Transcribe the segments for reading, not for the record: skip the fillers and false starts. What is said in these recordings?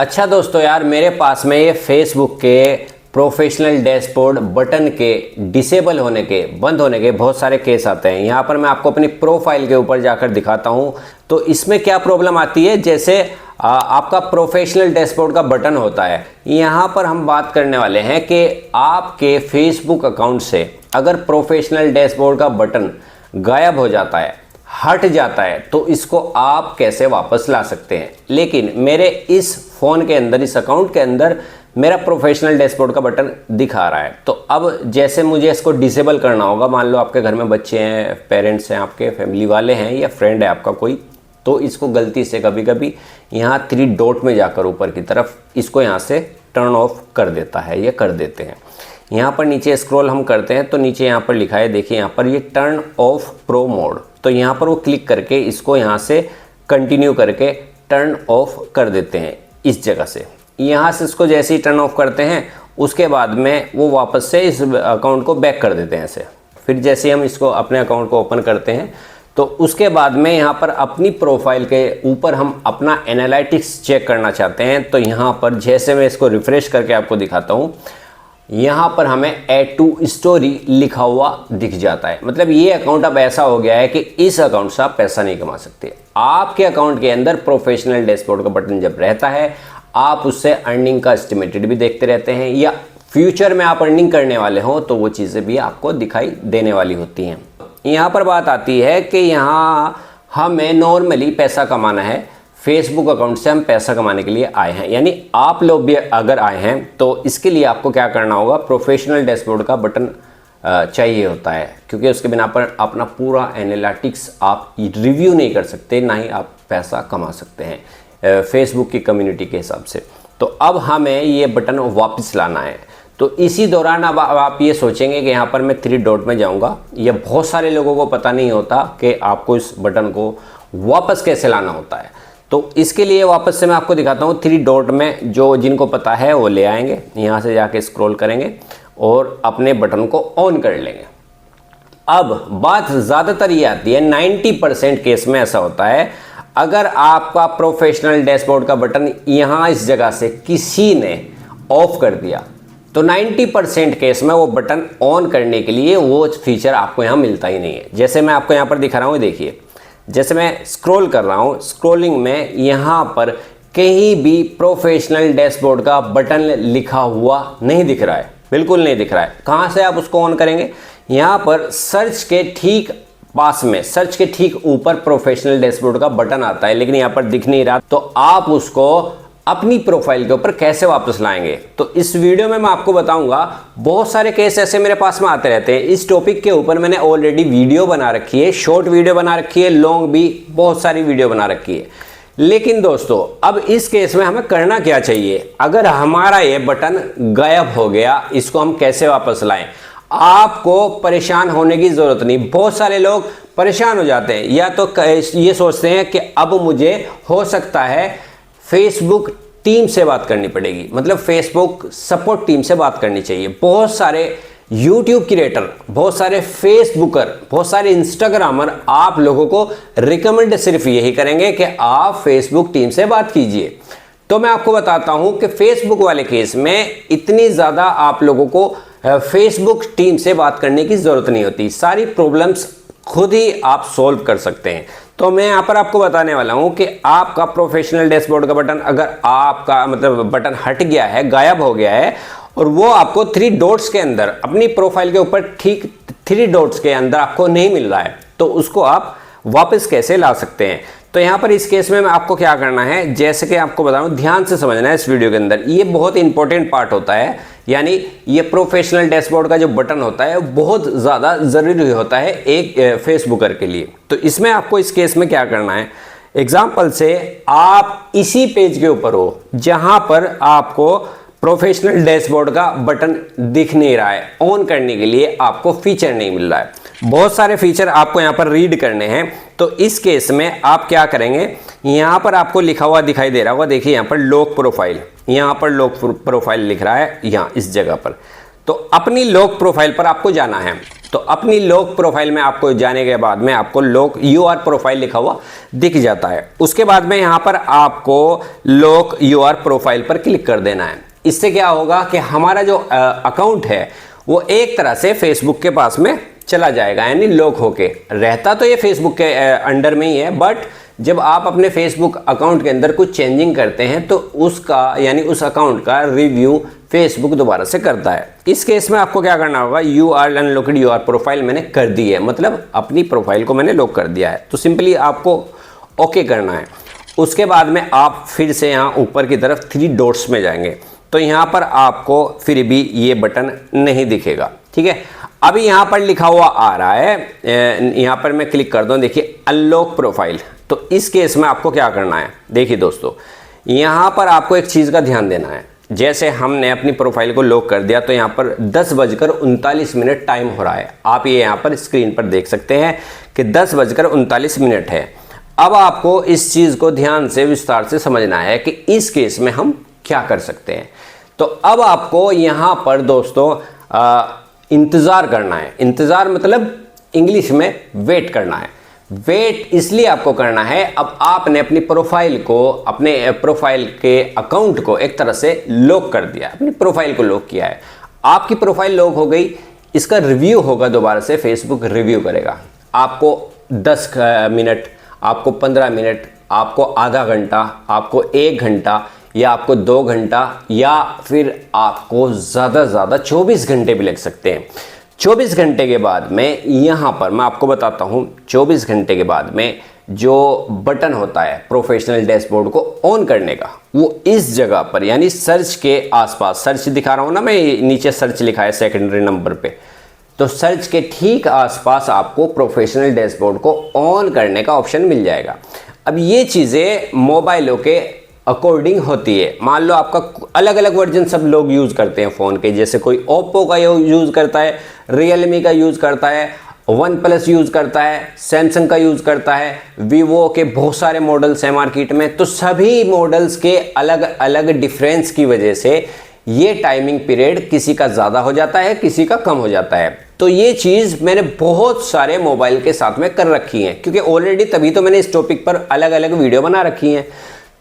अच्छा दोस्तों यार, मेरे पास में ये फेसबुक के प्रोफेशनल डैशबोर्ड बटन के डिसेबल होने के, बंद होने के बहुत सारे केस आते हैं। यहाँ पर मैं आपको अपनी प्रोफाइल के ऊपर जाकर दिखाता हूँ। तो इसमें क्या प्रॉब्लम आती है, जैसे आपका प्रोफेशनल डैशबोर्ड का बटन होता है, यहाँ पर हम बात करने वाले हैं कि आपके फेसबुक अकाउंट से अगर प्रोफेशनल डैशबोर्ड का बटन गायब हो जाता है, हट जाता है, तो इसको आप कैसे वापस ला सकते हैं। लेकिन मेरे इस फ़ोन के अंदर, इस अकाउंट के अंदर मेरा प्रोफेशनल डैशबोर्ड का बटन दिखा रहा है। तो अब जैसे मुझे इसको डिसेबल करना होगा, मान लो आपके घर में बच्चे हैं, पेरेंट्स हैं, आपके फैमिली वाले हैं या फ्रेंड है आपका कोई, तो इसको गलती से कभी कभी यहाँ 3 डॉट में जाकर ऊपर की तरफ इसको यहाँ से टर्न ऑफ कर देता है या कर देते हैं। यहाँ पर नीचे स्क्रॉल हम करते हैं तो नीचे यहाँ पर लिखा है, देखिए यहाँ पर ये टर्न ऑफ प्रो मोड, तो यहाँ पर वो क्लिक करके इसको यहाँ से कंटिन्यू करके टर्न ऑफ कर देते हैं। इस जगह से यहाँ से इसको जैसे ही टर्न ऑफ करते हैं, उसके बाद में वो वापस से इस अकाउंट को बैक कर देते हैं ऐसे। फिर जैसे ही हम इसको अपने अकाउंट को ओपन करते हैं, तो उसके बाद में यहाँ पर अपनी प्रोफाइल के ऊपर हम अपना एनालिटिक्स चेक करना चाहते हैं। तो यहाँ पर जैसे मैं इसको रिफ्रेश करके आपको दिखाता हूँ, यहाँ पर हमें ऐड टू स्टोरी लिखा हुआ दिख जाता है। मतलब ये अकाउंट अब ऐसा हो गया है कि इस अकाउंट से आप पैसा नहीं कमा सकते। आपके अकाउंट के अंदर प्रोफेशनल डैशबोर्ड का बटन जब रहता है, आप उससे अर्निंग का एस्टिमेटेड भी देखते रहते हैं, या फ्यूचर में आप अर्निंग करने वाले हो तो वो चीज़ें भी आपको दिखाई देने वाली होती हैं। यहाँ पर बात आती है कि यहाँ हमें नॉर्मली पैसा कमाना है, फेसबुक अकाउंट से हम पैसा कमाने के लिए आए हैं, यानी आप लोग भी अगर आए हैं तो इसके लिए आपको क्या करना होगा, प्रोफेशनल डैशबोर्ड का बटन चाहिए होता है, क्योंकि उसके बिना पर अपना पूरा एनालिटिक्स आप रिव्यू नहीं कर सकते, ना ही आप पैसा कमा सकते हैं फेसबुक की कम्युनिटी के हिसाब से। तो अब हमें ये बटन वापस लाना है। तो इसी दौरान अब आप ये सोचेंगे कि यहाँ पर मैं 3 डॉट में जाऊँगा। ये बहुत सारे लोगों को पता नहीं होता कि आपको इस बटन को वापस कैसे लाना होता है। तो इसके लिए वापस से मैं आपको दिखाता हूँ 3 डॉट में, जो जिनको पता है वो ले आएंगे, यहाँ से जाके स्क्रॉल करेंगे और अपने बटन को ऑन कर लेंगे। अब बात ज़्यादातर ये आती है, 90% केस में ऐसा होता है, अगर आपका प्रोफेशनल डैशबोर्ड का बटन यहाँ इस जगह से किसी ने ऑफ कर दिया, तो 90% केस में वो बटन ऑन करने के लिए वो फीचर आपको यहाँ मिलता ही नहीं है। जैसे मैं आपको यहाँ पर दिखा रहा हूँ, देखिए जैसे मैं स्क्रॉल कर रहा हूँ, स्क्रॉलिंग में यहाँ पर कहीं भी प्रोफेशनल डैशबोर्ड का बटन लिखा हुआ नहीं दिख रहा है, बिल्कुल नहीं दिख रहा है। कहाँ से आप उसको ऑन करेंगे, यहाँ पर सर्च के ठीक पास में, सर्च के ठीक ऊपर प्रोफेशनल डैशबोर्ड का बटन आता है, लेकिन यहाँ पर दिख नहीं रहा। तो आप उसको अपनी प्रोफाइल के ऊपर कैसे वापस लाएंगे, तो इस वीडियो में मैं आपको बताऊंगा। बहुत सारे केस ऐसे मेरे पास में आते रहते हैं। इस टॉपिक के ऊपर मैंने ऑलरेडी वीडियो बना रखी है, शॉर्ट वीडियो बना रखी है, लॉन्ग भी बहुत सारी वीडियो बना रखी है। लेकिन दोस्तों अब इस केस में हमें करना क्या चाहिए, अगर हमारा ये बटन गायब हो गया, इसको हम कैसे वापस लाएं। आपको परेशान होने की जरूरत नहीं। बहुत सारे लोग परेशान हो जाते हैं, या तो ये सोचते हैं कि अब मुझे हो सकता है फेसबुक टीम से बात करनी पड़ेगी, मतलब फेसबुक सपोर्ट टीम से बात करनी चाहिए। बहुत सारे यूट्यूब क्रिएटर, बहुत सारे फेसबुकर, बहुत सारे इंस्टाग्रामर आप लोगों को रिकमेंड सिर्फ यही करेंगे कि आप फेसबुक टीम से बात कीजिए। तो मैं आपको बताता हूं कि फेसबुक वाले केस में इतनी ज़्यादा आप लोगों को फेसबुक टीम से बात करने की ज़रूरत नहीं होती, सारी प्रॉब्लम्स खुद ही आप सोल्व कर सकते हैं। तो मैं यहाँ पर आपको बताने वाला हूँ कि आपका प्रोफेशनल डैशबोर्ड का बटन, अगर आपका मतलब बटन हट गया है, गायब हो गया है, और वो आपको 3 डॉट्स के अंदर, अपनी प्रोफाइल के ऊपर ठीक 3 डॉट्स के अंदर आपको नहीं मिल रहा है, तो उसको आप वापस कैसे ला सकते हैं। तो यहाँ पर इस केस में आपको क्या करना है, जैसे कि आपको बता रहा हूँ, ध्यान से समझना है इस वीडियो के अंदर, ये बहुत इंपॉर्टेंट पार्ट होता है। यानी ये प्रोफेशनल डैशबोर्ड का जो बटन होता है बहुत ज़्यादा ज़रूरी होता है एक फेसबुकर के लिए। तो इसमें आपको इस केस में क्या करना है, एग्जाम्पल से आप इसी पेज के ऊपर हो जहाँ पर आपको प्रोफेशनल डैशबोर्ड का बटन दिख नहीं रहा है, ऑन करने के लिए आपको फीचर नहीं मिल रहा है। बहुत सारे फीचर आपको यहाँ पर रीड करने हैं। तो इस केस में आप क्या करेंगे, यहाँ पर आपको लिखा हुआ दिखाई दे रहा होगा, देखिए यहाँ पर लॉक प्रोफाइल, यहाँ पर लॉक प्रोफाइल लिख रहा है यहाँ इस जगह पर। तो अपनी लॉक प्रोफाइल पर आपको जाना है। तो अपनी लॉक प्रोफाइल में आपको जाने के बाद में आपको लॉक यूआर प्रोफाइल लिखा हुआ दिख जाता है। उसके बाद में यहाँ पर आपको लॉक यूआर प्रोफाइल पर क्लिक कर देना है। इससे क्या होगा कि हमारा जो अकाउंट है वो एक तरह से फेसबुक के पास में चला जाएगा, यानी लॉक होके रहता तो ये फेसबुक के अंडर में ही है, बट जब आप अपने फेसबुक अकाउंट के अंदर कुछ चेंजिंग करते हैं तो उसका यानी उस अकाउंट का रिव्यू फेसबुक दोबारा से करता है। इस केस में आपको क्या करना होगा, you are unlocked your profile मैंने कर दी है, मतलब अपनी प्रोफाइल को मैंने लॉक कर दिया है, तो सिंपली आपको ओके करना है। उसके बाद में आप फिर से यहाँ ऊपर की तरफ 3 डॉट्स में जाएंगे तो यहाँ पर आपको फिर भी ये बटन नहीं दिखेगा, ठीक है। अभी यहाँ पर लिखा हुआ आ रहा है, यहाँ पर मैं क्लिक कर दूँ, देखिए अनलॉक प्रोफाइल। तो इस केस में आपको क्या करना है, देखिए दोस्तों यहाँ पर आपको एक चीज़ का ध्यान देना है। जैसे हमने अपनी प्रोफाइल को लॉक कर दिया तो यहाँ पर 10:39 टाइम हो रहा है। आप ये यहाँ पर स्क्रीन पर देख सकते हैं कि 10:39 है। अब आपको इस चीज़ को ध्यान से विस्तार से समझना है कि इस केस में हम क्या कर सकते हैं। तो अब आपको यहाँ पर दोस्तों इंतज़ार करना है। इंतज़ार मतलब इंग्लिश में वेट करना है। वेट इसलिए आपको करना है, अब आपने अपनी प्रोफाइल को, अपने प्रोफाइल के अकाउंट को एक तरह से लॉक कर दिया, अपनी प्रोफाइल को लॉक किया है। आपकी प्रोफाइल लॉक हो गई, इसका रिव्यू होगा, दोबारा से फेसबुक रिव्यू करेगा। आपको 10 मिनट, आपको 15 मिनट, आपको आधा घंटा, आपको 1 घंटा या आपको 2 घंटा या फिर आपको ज़्यादा से ज़्यादा 24 घंटे भी लग सकते हैं। 24 घंटे के बाद में यहाँ पर मैं आपको बताता हूँ, 24 घंटे के बाद में जो बटन होता है प्रोफेशनल डैशबोर्ड को ऑन करने का, वो इस जगह पर यानी सर्च के आसपास, सर्च दिखा रहा हूँ ना मैं, नीचे सर्च लिखा है सेकेंडरी नंबर पे, तो सर्च के ठीक आसपास आपको प्रोफेशनल डैशबोर्ड को ऑन करने का ऑप्शन मिल जाएगा। अब ये चीज़ें मोबाइलों के अकॉर्डिंग होती है। मान लो आपका अलग अलग वर्जन सब लोग यूज़ करते हैं फ़ोन के, जैसे कोई ओप्पो का यूज़ करता है, रियलमी का यूज़ करता है, वन प्लस यूज़ करता है, सैमसंग का यूज़ करता है, वीवो के बहुत सारे मॉडल्स हैं मार्केट में। तो सभी मॉडल्स के अलग अलग डिफरेंस की वजह से ये टाइमिंग पीरियड किसी का ज़्यादा हो जाता है, किसी का कम हो जाता है। तो ये चीज़ मैंने बहुत सारे मोबाइल के साथ में कर रखी है, क्योंकि ऑलरेडी तभी तो मैंने इस टॉपिक पर अलग अलग वीडियो बना रखी हैं।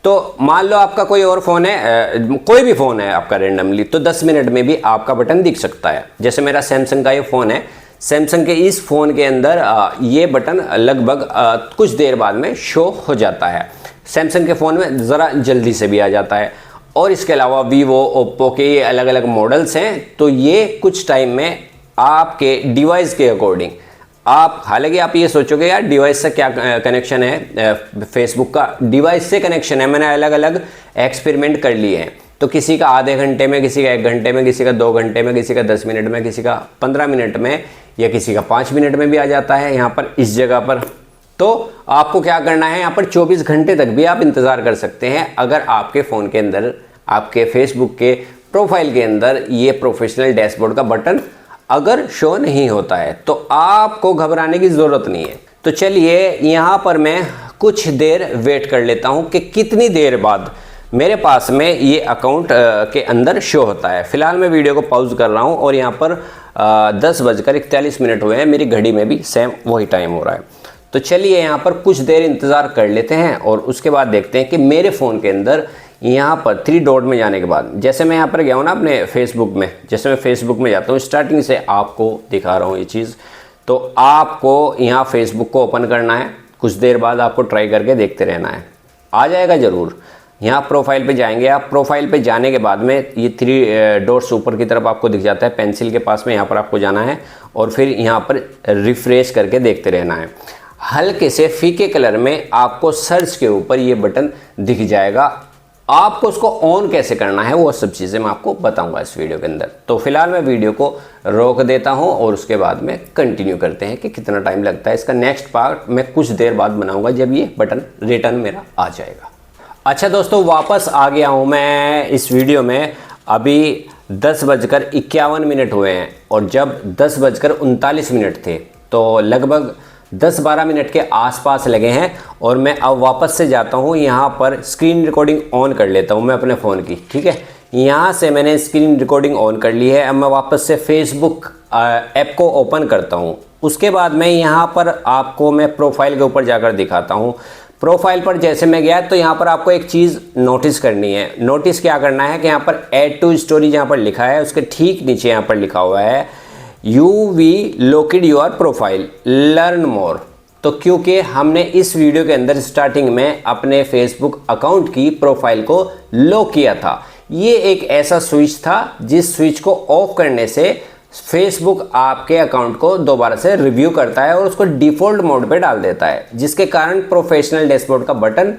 तो मान लो आपका कोई और फ़ोन है, कोई भी फ़ोन है आपका रेंडमली, तो 10 मिनट में भी आपका बटन दिख सकता है। जैसे मेरा सैमसंग का ये फ़ोन है, सैमसंग के इस फ़ोन के अंदर ये बटन लगभग कुछ देर बाद में शो हो जाता है। सैमसंग के फ़ोन में ज़रा जल्दी से भी आ जाता है। और इसके अलावा वीवो, ओप्पो के ये अलग अलग मॉडल्स हैं, तो ये कुछ टाइम में आपके डिवाइस के अकॉर्डिंग आप, हालांकि आप ये सोचोगे यार डिवाइस से क्या कनेक्शन है, फेसबुक का डिवाइस से कनेक्शन है। मैंने अलग अलग एक्सपेरिमेंट कर लिए हैं, तो किसी का आधे घंटे में, किसी का 1 घंटे में, किसी का 2 घंटे में, किसी का 10 मिनट में, किसी का 15 मिनट में या किसी का 5 मिनट में भी आ जाता है यहाँ पर इस जगह पर। तो आपको क्या करना है, यहाँ पर 24 घंटे तक भी आप इंतज़ार कर सकते हैं। अगर आपके फ़ोन के अंदर, आपके फेसबुक के प्रोफाइल के अंदर ये प्रोफेशनल डैशबोर्ड का बटन अगर शो नहीं होता है, तो आपको घबराने की ज़रूरत नहीं है। तो चलिए यहाँ पर मैं कुछ देर वेट कर लेता हूँ कि कितनी देर बाद मेरे पास में ये अकाउंट के अंदर शो होता है। फिलहाल मैं वीडियो को पॉज कर रहा हूँ और यहाँ पर 10:41 हुए हैं, मेरी घड़ी में भी सेम वही टाइम हो रहा है। तो चलिए यहाँ पर कुछ देर इंतज़ार कर लेते हैं और उसके बाद देखते हैं कि मेरे फ़ोन के अंदर यहाँ पर 3 डॉट में जाने के बाद, जैसे मैं यहाँ पर गया हूँ ना अपने फेसबुक में, जैसे मैं फेसबुक में जाता हूँ, स्टार्टिंग से आपको दिखा रहा हूँ ये चीज़। तो आपको यहाँ फेसबुक को ओपन करना है, कुछ देर बाद आपको ट्राई करके देखते रहना है, आ जाएगा ज़रूर। यहाँ प्रोफाइल पे जाएंगे आप, प्रोफाइल पे जाने के बाद में ये 3 डॉट्स ऊपर की तरफ आपको दिख जाता है, पेंसिल के पास में, यहाँ पर आपको जाना है और फिर यहाँ पर रिफ्रेश करके देखते रहना है। हल्के से फीके कलर में आपको सर्च के ऊपर ये बटन दिख जाएगा। आपको उसको ऑन कैसे करना है वो सब चीज़ें मैं आपको बताऊंगा इस वीडियो के अंदर। तो फिलहाल मैं वीडियो को रोक देता हूं और उसके बाद में कंटिन्यू करते हैं कि कितना टाइम लगता है। इसका नेक्स्ट पार्ट मैं कुछ देर बाद बनाऊंगा जब ये बटन रिटर्न मेरा आ जाएगा। अच्छा दोस्तों, वापस आ गया हूं मैं इस वीडियो में। अभी 10:51 हुए हैं और जब 10:39 थे तो लगभग 10-12 मिनट के आसपास लगे हैं। और मैं अब वापस से जाता हूँ, यहाँ पर स्क्रीन रिकॉर्डिंग ऑन कर लेता हूँ मैं अपने फ़ोन की, ठीक है। यहाँ से मैंने स्क्रीन रिकॉर्डिंग ऑन कर ली है। अब मैं वापस से फेसबुक ऐप को ओपन करता हूँ। उसके बाद मैं यहाँ पर आपको मैं प्रोफाइल के ऊपर जाकर दिखाता हूँ। प्रोफाइल पर जैसे मैं गया तो यहाँ पर आपको एक चीज़ नोटिस करनी है। नोटिस क्या करना है कि यहाँ पर ऐड टू स्टोरी जहाँ पर लिखा है उसके ठीक नीचे यहाँ पर लिखा हुआ है we locked your profile learn more. तो क्योंकि हमने इस वीडियो के अंदर स्टार्टिंग में अपने फेसबुक अकाउंट की प्रोफाइल को लॉक किया था, ये एक ऐसा स्विच था जिस स्विच को ऑफ करने से फेसबुक आपके अकाउंट को दोबारा से रिव्यू करता है और उसको डिफ़ॉल्ट मोड पे डाल देता है, जिसके कारण प्रोफेशनल डैशबोर्ड का बटन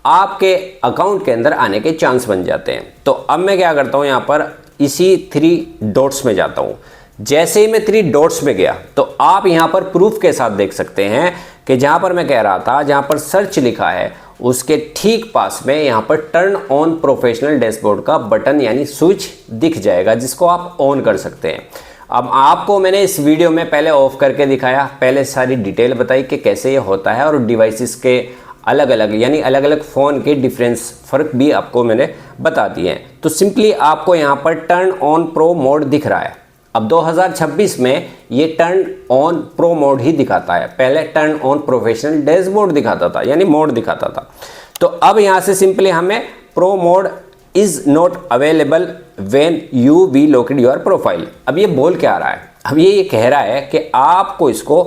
आपके अकाउंट के अंदर आने के चांस बन जाते हैं। तो अब मैं क्या करता हूँ, यहाँ पर इसी 3 डॉट्स में जाता हूँ। जैसे ही मैं 3 डॉट्स में गया तो आप यहाँ पर प्रूफ के साथ देख सकते हैं कि जहाँ पर मैं कह रहा था, जहाँ पर सर्च लिखा है उसके ठीक पास में यहाँ पर टर्न ऑन प्रोफेशनल डैशबोर्ड का बटन यानी स्विच दिख जाएगा, जिसको आप ऑन कर सकते हैं। अब आपको मैंने इस वीडियो में पहले ऑफ करके दिखाया, पहले सारी डिटेल बताई कि कैसे ये होता है और डिवाइसेस के अलग अलग यानी अलग अलग फ़ोन के डिफरेंस फ़र्क भी आपको मैंने बता दिए हैं। तो सिंपली आपको यहाँ पर टर्न ऑन प्रो मोड दिख रहा है। अब 2026 में ये टर्न ऑन प्रो मोड ही दिखाता है, पहले टर्न ऑन प्रोफेशनल डैशबोर्ड दिखाता था यानी मोड दिखाता था। तो अब यहाँ से सिंपली हमें pro mode is not available when you we locked your profile. अब ये बोल क्या रहा है, अब ये कह रहा है कि आपको इसको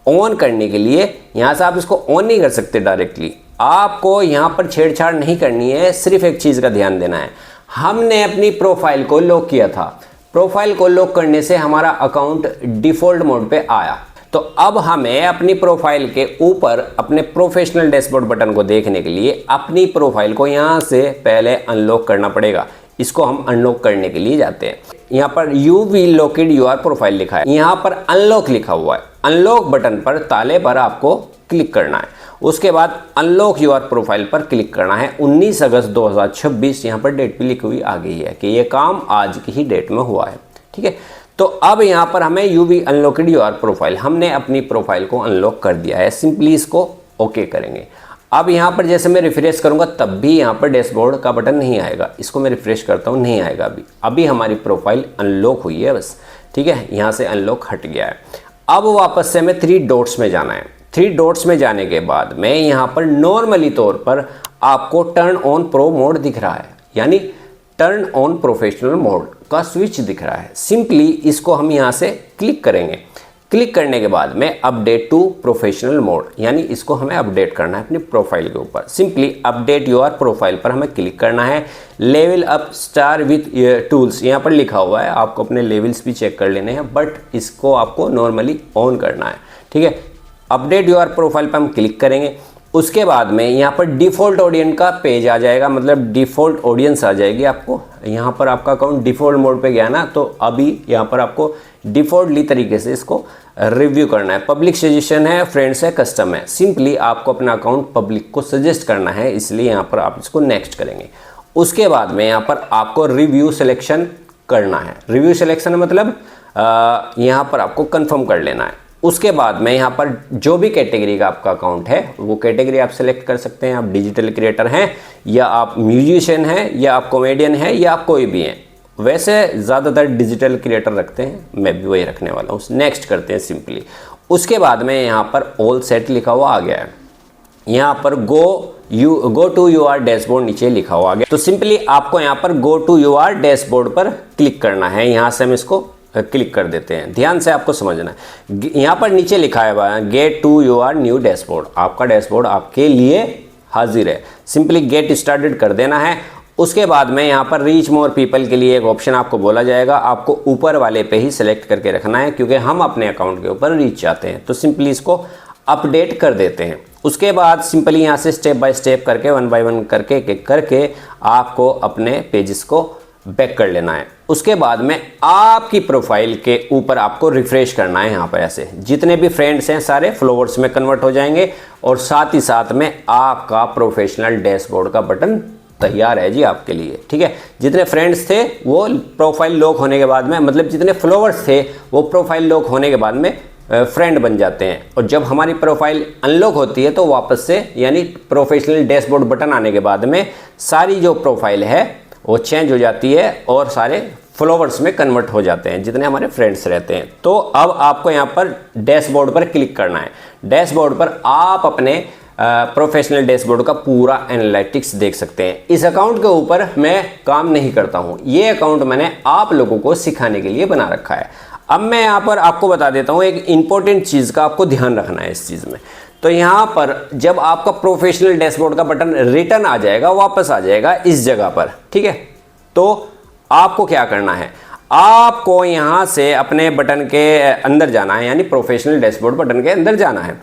ऑन करने के लिए यहाँ से आप इसको ऑन नहीं कर सकते डायरेक्टली, आपको यहाँ पर छेड़छाड़ नहीं करनी है। सिर्फ एक चीज़ का ध्यान देना है, हमने अपनी प्रोफाइल को लॉक किया था, प्रोफाइल को लॉक करने से हमारा अकाउंट डिफ़ॉल्ट मोड पे आया। तो अब हमें अपनी प्रोफाइल के ऊपर अपने प्रोफेशनल डैशबोर्ड बटन को देखने के लिए अपनी प्रोफाइल को यहाँ से पहले अनलॉक करना पड़ेगा। इसको हम अनलॉक करने के लिए जाते हैं। यहाँ पर you we locked your profile लिखा है, यहाँ पर अनलॉक लिखा हुआ है। अनलॉक बटन पर ताले पर आपको क्लिक करना है। उसके बाद अनलॉक योर प्रोफाइल पर क्लिक करना है। 19 अगस्त 2026 यहाँ पर डेट भी लिखी हुई आ गई है कि ये काम आज की ही डेट में हुआ है। ठीक है, तो अब यहाँ पर हमें you we unlocked your profile, हमने अपनी प्रोफाइल को अनलॉक कर दिया है। सिंपली इसको ओके करेंगे। अब यहाँ पर जैसे मैं रिफ्रेश करूँगा तब भी यहाँ पर डैशबोर्ड का बटन नहीं आएगा। इसको मैं रिफ्रेश करता हूँ, नहीं आएगा अभी हमारी प्रोफाइल अनलॉक हुई है बस। ठीक है, यहाँ से अनलॉक हट गया है। अब वापस से हमें 3 डॉट्स में जाना है। 3 डॉट्स में जाने के बाद मैं यहाँ पर नॉर्मली तौर पर आपको टर्न ऑन प्रो मोड दिख रहा है यानी टर्न ऑन प्रोफेशनल मोड का स्विच दिख रहा है। सिंपली इसको हम यहाँ से क्लिक करेंगे। क्लिक करने के बाद में अपडेट टू प्रोफेशनल मोड यानी इसको हमें अपडेट करना है अपनी प्रोफाइल के ऊपर। सिंपली अपडेट योर प्रोफाइल पर हमें क्लिक करना है। Level up star with tools यहाँ पर लिखा हुआ है, आपको अपने लेवल्स भी चेक कर लेने हैं, बट इसको आपको नॉर्मली ऑन करना है। ठीक है, अपडेट योर प्रोफाइल पर हम क्लिक करेंगे। उसके बाद में यहाँ पर डिफ़ॉल्ट ऑडियंस का पेज आ जाएगा, मतलब डिफ़ॉल्ट ऑडियंस आ जाएगी आपको। यहाँ पर आपका अकाउंट डिफ़ॉल्ट मोड पे गया ना, तो अभी यहाँ पर आपको डिफ़ॉल्टली तरीके से इसको रिव्यू करना है। पब्लिक सजेशन है, फ्रेंड्स है, कस्टम है। सिंपली आपको अपना अकाउंट पब्लिक को सजेस्ट करना है, इसलिए यहाँ पर आप इसको नेक्स्ट करेंगे। उसके बाद में यहाँ पर आपको रिव्यू सिलेक्शन करना है। रिव्यू सिलेक्शन मतलब यहाँ पर आपको कन्फर्म कर लेना है। उसके बाद में यहाँ पर जो भी कैटेगरी का आपका अकाउंट है वो कैटेगरी आप सेलेक्ट कर सकते हैं। आप डिजिटल क्रिएटर हैं या आप म्यूजिशियन हैं या आप कॉमेडियन हैं या आप कोई भी हैं। वैसे ज़्यादातर डिजिटल क्रिएटर रखते हैं, मैं भी वही रखने वाला हूँ। नेक्स्ट करते हैं सिंपली। उसके बाद में यहाँ पर ऑल सेट लिखा हुआ आ गया है। यहाँ पर गो टू योर डैशबोर्ड नीचे लिखा हुआ आ गया। तो सिंपली आपको यहाँ पर गो टू योर डैशबोर्ड पर क्लिक करना है। यहाँ से हम इसको क्लिक कर देते हैं, ध्यान से आपको समझना है। यहाँ पर नीचे लिखा है get to your new dashboard, आपका डैशबोर्ड आपके लिए हाजिर है। सिंपली गेट स्टार्टेड कर देना है। उसके बाद में यहाँ पर रीच मोर पीपल के लिए एक ऑप्शन आपको बोला जाएगा, आपको ऊपर वाले पे ही सिलेक्ट करके रखना है क्योंकि हम अपने अकाउंट के ऊपर रीच चाहते हैं। तो सिंपली इसको अपडेट कर देते हैं। उसके बाद सिंपली यहाँ से स्टेप बाय स्टेप करके 1 बाय 1 करके आपको अपने पेजेस को बैक कर लेना है। उसके बाद में आपकी प्रोफाइल के ऊपर आपको रिफ्रेश करना है। यहाँ पर ऐसे जितने भी फ्रेंड्स हैं सारे फॉलोवर्स में कन्वर्ट हो जाएंगे और साथ ही साथ में आपका प्रोफेशनल डैशबोर्ड का बटन तैयार है जी आपके लिए। ठीक है, जितने फ्रेंड्स थे वो प्रोफाइल लॉक होने के बाद में, मतलब जितने फॉलोवर्स थे वो प्रोफाइल लॉक होने के बाद में फ्रेंड बन जाते हैं। और जब हमारी प्रोफाइल अनलॉक होती है तो वापस से यानी प्रोफेशनल डैशबोर्ड बटन आने के बाद में सारी जो प्रोफाइल है वो चेंज हो जाती है और सारे फॉलोवर्स में कन्वर्ट हो जाते हैं, जितने हमारे फ्रेंड्स रहते हैं। तो अब आपको यहाँ पर डैशबोर्ड पर क्लिक करना है। डैशबोर्ड पर आप अपने प्रोफेशनल डैशबोर्ड का पूरा एनालिटिक्स देख सकते हैं। इस अकाउंट के ऊपर मैं काम नहीं करता हूँ, ये अकाउंट मैंने आप लोगों को सिखाने के लिए बना रखा है। अब मैं यहाँ पर आपको बता देता हूँ एक इंपॉर्टेंट चीज़ का आपको ध्यान रखना है इस चीज़ में। तो यहाँ पर जब आपका प्रोफेशनल डैशबोर्ड का बटन रिटर्न आ जाएगा, वापस आ जाएगा इस जगह पर, ठीक है, तो आपको क्या करना है, आपको यहाँ से अपने बटन के अंदर जाना है, यानी प्रोफेशनल डैशबोर्ड बटन के अंदर जाना है।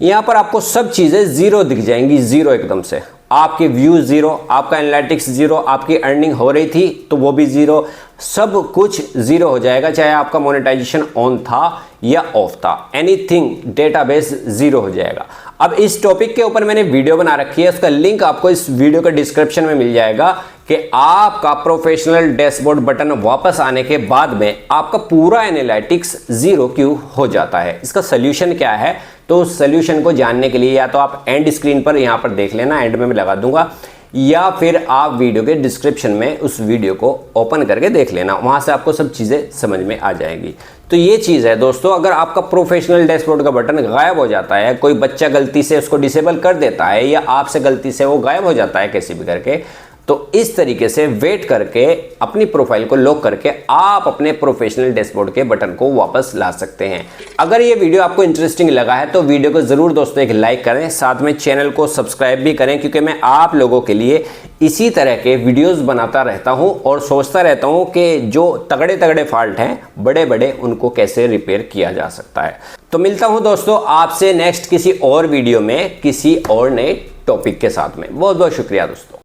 यहाँ पर आपको सब चीज़ें ज़ीरो दिख जाएंगी, ज़ीरो एकदम से। आपके व्यूज़ ज़ीरो, आपका एनालिटिक्स ज़ीरो, आपकी अर्निंग हो रही थी तो वो भी ज़ीरो, सब कुछ ज़ीरो हो जाएगा, चाहे आपका मोनेटाइजेशन ऑन था या ऑफ था, एनीथिंग, डेटाबेस ज़ीरो हो जाएगा। अब इस टॉपिक के ऊपर मैंने वीडियो बना रखी है, उसका लिंक आपको इस वीडियो के डिस्क्रिप्शन में मिल जाएगा कि आपका प्रोफेशनल डैशबोर्ड बटन वापस आने के बाद में आपका पूरा एनालिटिक्स ज़ीरो क्यों हो जाता है, इसका सोल्यूशन क्या है। तो उस सोल्यूशन को जानने के लिए या तो आप एंड स्क्रीन पर यहाँ पर देख लेना, एंड में मैं लगा दूंगा, या फिर आप वीडियो के डिस्क्रिप्शन में उस वीडियो को ओपन करके देख लेना, वहाँ से आपको सब चीज़ें समझ में आ जाएंगी। तो ये चीज़ है दोस्तों, अगर आपका प्रोफेशनल डैशबोर्ड का बटन गायब हो जाता है, कोई बच्चा गलती से उसको डिसेबल कर देता है या आपसे गलती से वो गायब हो जाता है कैसे भी करके, तो इस तरीके से वेट करके अपनी प्रोफाइल को लॉक करके आप अपने प्रोफेशनल डैशबोर्ड के बटन को वापस ला सकते हैं। अगर ये वीडियो आपको इंटरेस्टिंग लगा है तो वीडियो को ज़रूर दोस्तों एक लाइक करें, साथ में चैनल को सब्सक्राइब भी करें, क्योंकि मैं आप लोगों के लिए इसी तरह के वीडियोस बनाता रहता हूं और सोचता रहता हूं कि जो तगड़े तगड़े फॉल्ट हैं बड़े बड़े, उनको कैसे रिपेयर किया जा सकता है। तो मिलता हूं दोस्तों आपसे नेक्स्ट किसी और वीडियो में किसी और नए टॉपिक के साथ में। बहुत बहुत शुक्रिया दोस्तों।